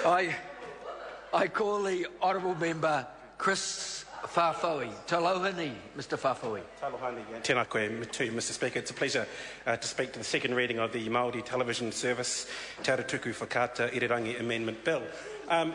I call the Honourable Member Chris Whawhaui. Talohani, Mr Whawhaui. Talohani, tēnā koe too, Mr Speaker. It's a pleasure to speak to the second reading of the Maori Television Service Te Aratuku Whakaata Irirangi Amendment Bill.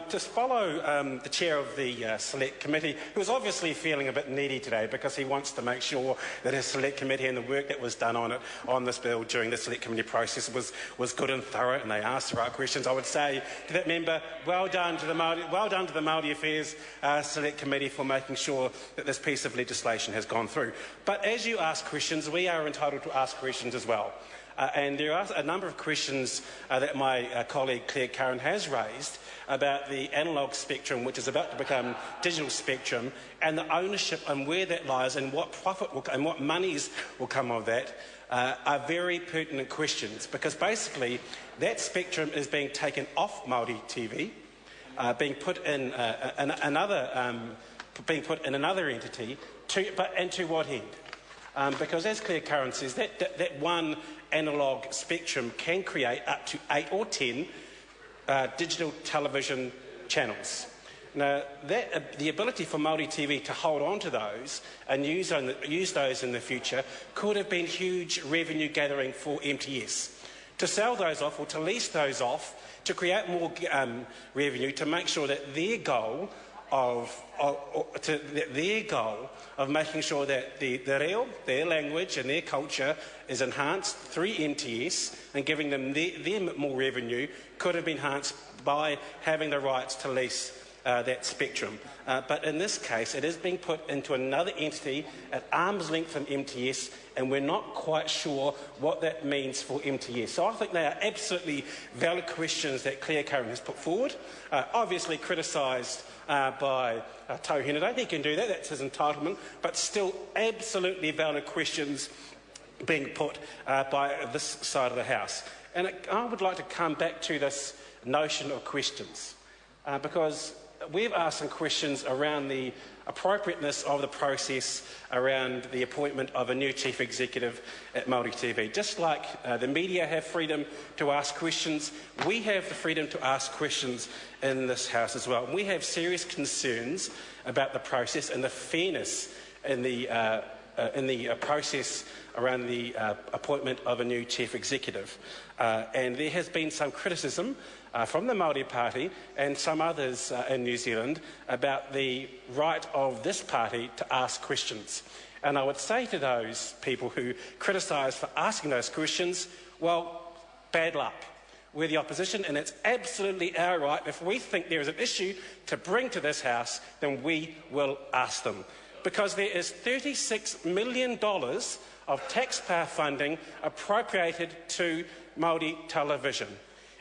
To follow the chair of the Select Committee, who is obviously feeling a bit needy today because he wants to make sure that his Select Committee and the work that was done on this bill during the Select Committee process was good and thorough, and they asked the right questions. I would say to that member, well done to the Māori Affairs Select Committee for making sure that this piece of legislation has gone through. But as you ask questions, we are entitled to ask questions as well. And there are a number of questions that my colleague Claire Curran has raised about the analogue spectrum, which is about to become digital spectrum, and the ownership and where that lies and what profit and what monies will come of that are very pertinent questions, because basically that spectrum is being taken off Māori TV, being put in another entity, and to what end? Because as Claire Curran says, that one analogue spectrum can create up to 8 or 10 digital television channels. Now, the ability for Māori TV to hold on to those and use those in the future could have been huge revenue gathering for MTS. To sell those off or to lease those off to create more revenue, to make sure that their goal of making sure that the reo, their language and their culture is enhanced through MTS and giving them more revenue could have been enhanced by having the rights to lease that spectrum. But in this case, it is being put into another entity at arm's length from MTS, and we're not quite sure what that means for MTS. So I think they are absolutely valid questions that Claire Curran has put forward, obviously criticised by Tauhenere. He can do that, that's his entitlement, but still absolutely valid questions being put by this side of the House. And I would like to come back to this notion of questions, because we've asked some questions around the appropriateness of the process around the appointment of a new chief executive at Māori TV. Just like the media have freedom to ask questions, we have the freedom to ask questions in this House as well. We have serious concerns about the process and the fairness in the process around the appointment of a new chief executive. And there has been some criticism from the Māori Party and some others in New Zealand about the right of this party to ask questions. And I would say to those people who criticise for asking those questions, well, bad luck. We're the opposition, and it's absolutely our right. If we think there is an issue to bring to this House, then we will ask them. Because there is $36 million of taxpayer funding appropriated to Māori television.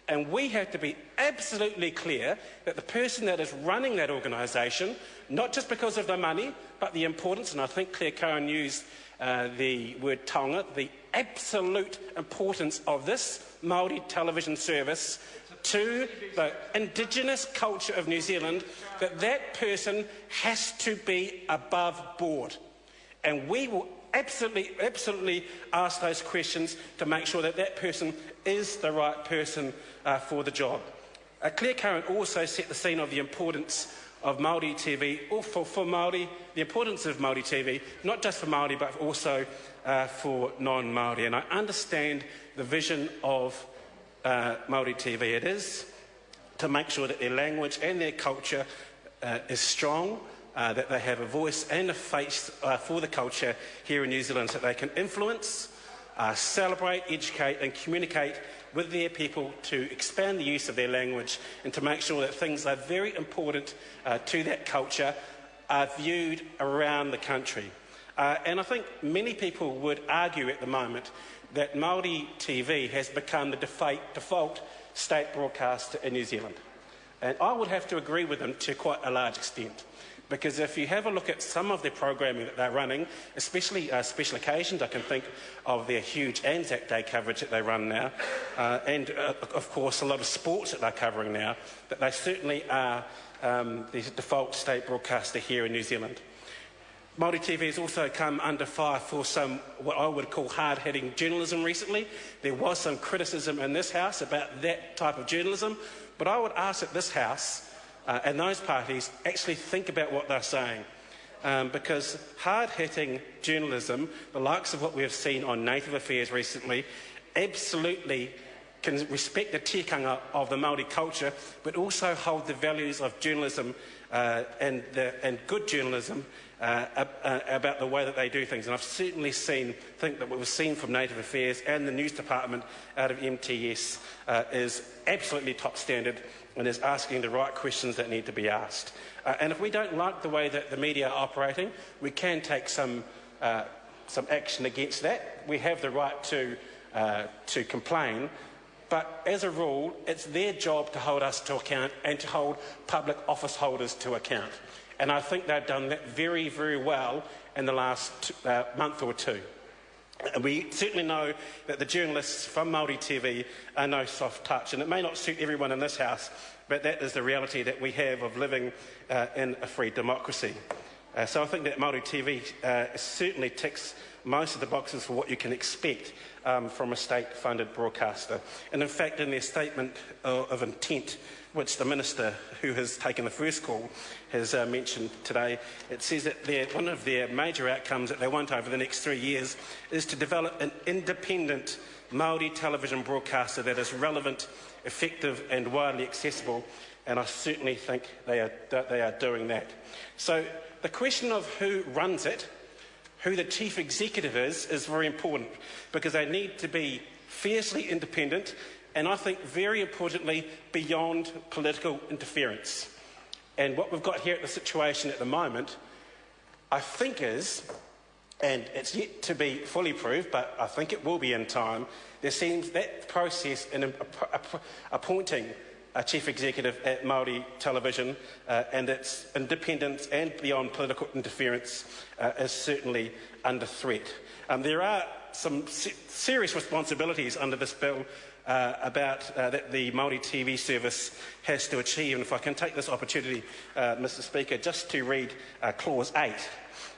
And we have to be absolutely clear that the person that is running that organisation, not just because of the money, but the importance, and I think Claire Curran used the word taonga, the absolute importance of this Māori television service to the Indigenous culture of New Zealand, that person has to be above board. And we will absolutely ask those questions to make sure that that person is the right person for the job. Claire Curran also set the scene of the importance of Māori TV, or for Māori, the importance of Māori TV, not just for Māori but also for non-Māori. And I understand the vision of Māori TV. It is to make sure that their language and their culture is strong, that they have a voice and a face for the culture here in New Zealand, so that they can influence, celebrate, educate and communicate with their people to expand the use of their language and to make sure that things that are very important to that culture are viewed around the country. And I think many people would argue at the moment that Māori TV has become the default state broadcaster in New Zealand. And I would have to agree with them to quite a large extent. Because if you have a look at some of the programming that they're running, especially special occasions, I can think of their huge Anzac Day coverage that they run now, and of course a lot of sports that they're covering now, that they certainly are the default state broadcaster here in New Zealand. Māori TV has also come under fire for some what I would call hard-hitting journalism recently. There was some criticism in this House about that type of journalism, But I would ask that this House and those parties actually think about what they're saying. Because hard-hitting journalism, the likes of what we have seen on Native Affairs recently, absolutely can respect the tikanga of the Maori culture, but also hold the values of journalism and good journalism about the way that they do things. And I've certainly think that what we've seen from Native Affairs and the news department out of MTS is absolutely top standard and is asking the right questions that need to be asked. And if we don't like the way that the media are operating, we can take some action against that. We have the right to complain. But as a rule, it's their job to hold us to account and to hold public office holders to account. And I think they've done that very, very well in the last month or two. And we certainly know that the journalists from Maori TV are no soft touch, and it may not suit everyone in this House, but that is the reality that we have of living in a free democracy. So I think that Maori TV certainly ticks most of the boxes for what you can expect from a state-funded broadcaster. And in fact, in their statement of intent, which the Minister who has taken the first call has mentioned today, it says that one of their major outcomes that they want over the next 3 years is to develop an independent Maori television broadcaster that is relevant, effective and widely accessible, and I certainly think they are doing that. So the question of who runs it, who the chief executive is very important, because they need to be fiercely independent and I think very importantly beyond political interference. And what we've got here at the situation at the moment, I think is, and it's yet to be fully proved, but I think it will be in time, there seems that process in appointing a chief executive at Maori television and its independence and beyond political interference is certainly under threat. There are some serious responsibilities under this bill that the Maori TV service has to achieve. And if I can take this opportunity, Mr Speaker, just to read Clause 8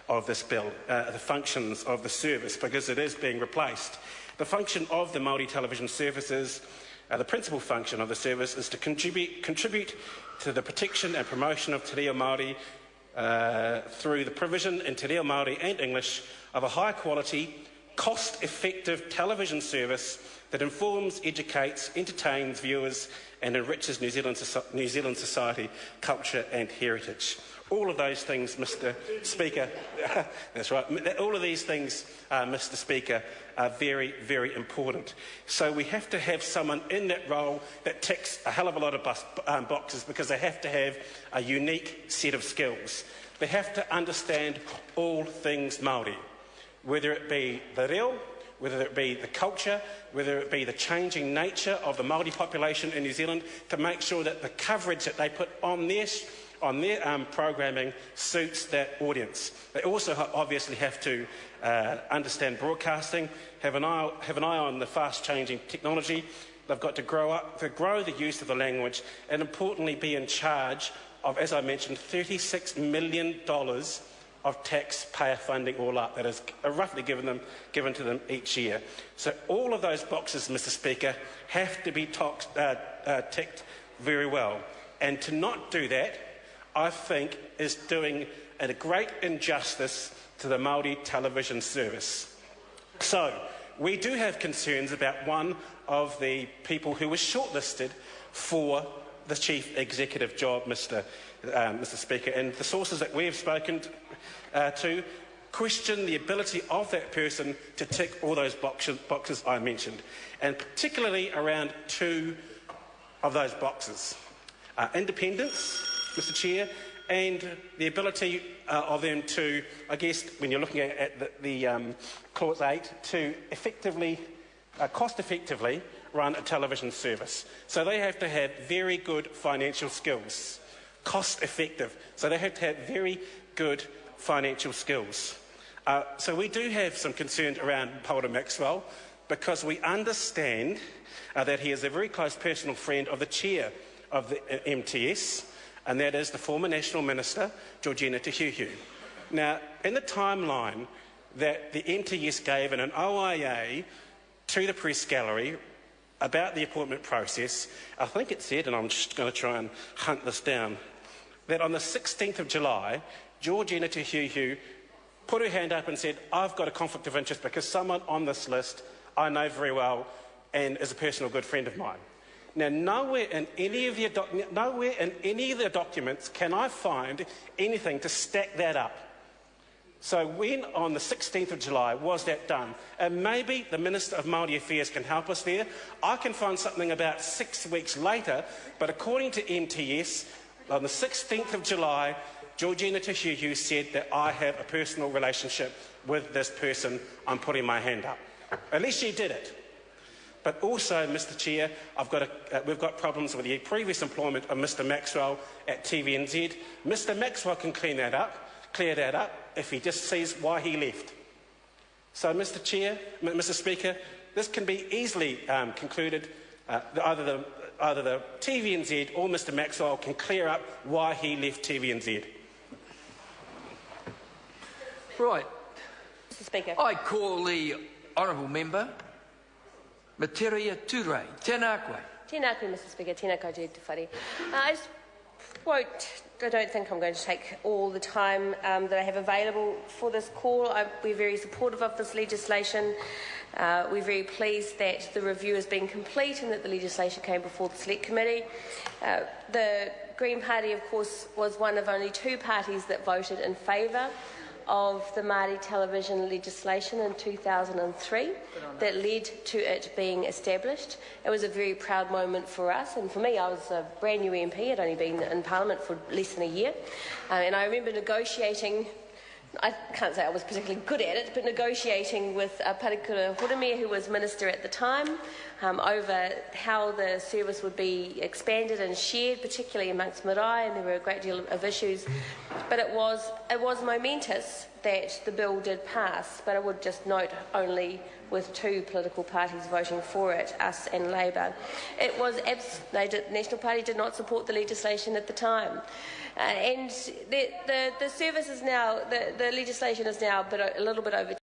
of this bill, the functions of the service, because it is being replaced. The function of the Maori television service is the principal function of the service is to contribute to the protection and promotion of te reo Māori through the provision in te reo Māori and English of a high-quality, cost-effective television service that informs, educates, entertains viewers and enriches New Zealand society, culture and heritage. All of those things, Mr Speaker, that's right, all of these things, Mr Speaker, are very, very important. So we have to have someone in that role that ticks a hell of a lot of boxes, because they have to have a unique set of skills. They have to understand all things Māori, whether it be the reo, whether it be the culture, whether it be the changing nature of the Māori population in New Zealand, to make sure that the coverage that they put on their programming suits that audience. They also obviously have to understand broadcasting, have an eye on the fast-changing technology. They've got to grow the use of the language, and importantly be in charge of, as I mentioned, $36 million of taxpayer funding all up that is roughly given to them each year. So all of those boxes, Mr Speaker, have to be ticked very well. And to not do that, I think, is doing a great injustice to the Maori television service. So we do have concerns about one of the people who was shortlisted for the chief executive job, Mr Speaker, and the sources that we have spoken to question the ability of that person to tick all those boxes I mentioned, and particularly around two of those boxes. Independence, Mr Chair, and the ability of them to, I guess, when you're looking at the Clause 8, to effectively, cost-effectively run a television service. So they have to have very good financial skills. Cost-effective. So they have to have very good financial skills. So we do have some concerns around Paul Maxwell, because we understand that he is a very close personal friend of the chair of the MTS, and that is the former National Minister, Georgina Te Huhu. Now, in the timeline that the MTS gave in an OIA to the press gallery about the appointment process, I think it said, and I'm just going to try and hunt this down, that on the 16th of July, Georgina Tahuhu put her hand up and said, I've got a conflict of interest because someone on this list I know very well and is a personal good friend of mine. Now, nowhere in any of the documents can I find anything to stack that up. So when, on the 16th of July, was that done? And maybe the Minister of Maori Affairs can help us there. I can find something about 6 weeks later, but according to MTS, on the 16th of July, Georgina Tahuhu said that I have a personal relationship with this person. I'm putting my hand up. At least she did it. But also, Mr Chair, we've got problems with the previous employment of Mr Maxwell at TVNZ. Mr Maxwell can clear that up if he just sees why he left. So, Mr Chair, Mr Speaker, this can be easily concluded. Either the TVNZ or Mr Maxwell can clear up why he left TVNZ. Right. Mr Speaker. I call the honourable member, Materia Ture. Tēnā koe. Tēnā koe, Mr Speaker. Tēnā koe te whare. I don't think I'm going to take all the time that I have available for this call. We're very supportive of this legislation. We're very pleased that the review has been complete and that the legislation came before the Select Committee. The Green Party, of course, was one of only 2 parties that voted in favour of the Māori television legislation in 2003 that led to it being established. It was a very proud moment for us, and for me, I was a brand new MP. I'd only been in Parliament for less than a year, and I remember negotiating. I can't say I was particularly good at it, but negotiating with Parikura Horemia, who was Minister at the time, over how the service would be expanded and shared, particularly amongst marae, and there were a great deal of issues. But it was momentous that the bill did pass, but I would just note only with 2 political parties voting for it, us and Labour. It was the National Party did not support the legislation at the time. And the service is now, the legislation is now a little bit over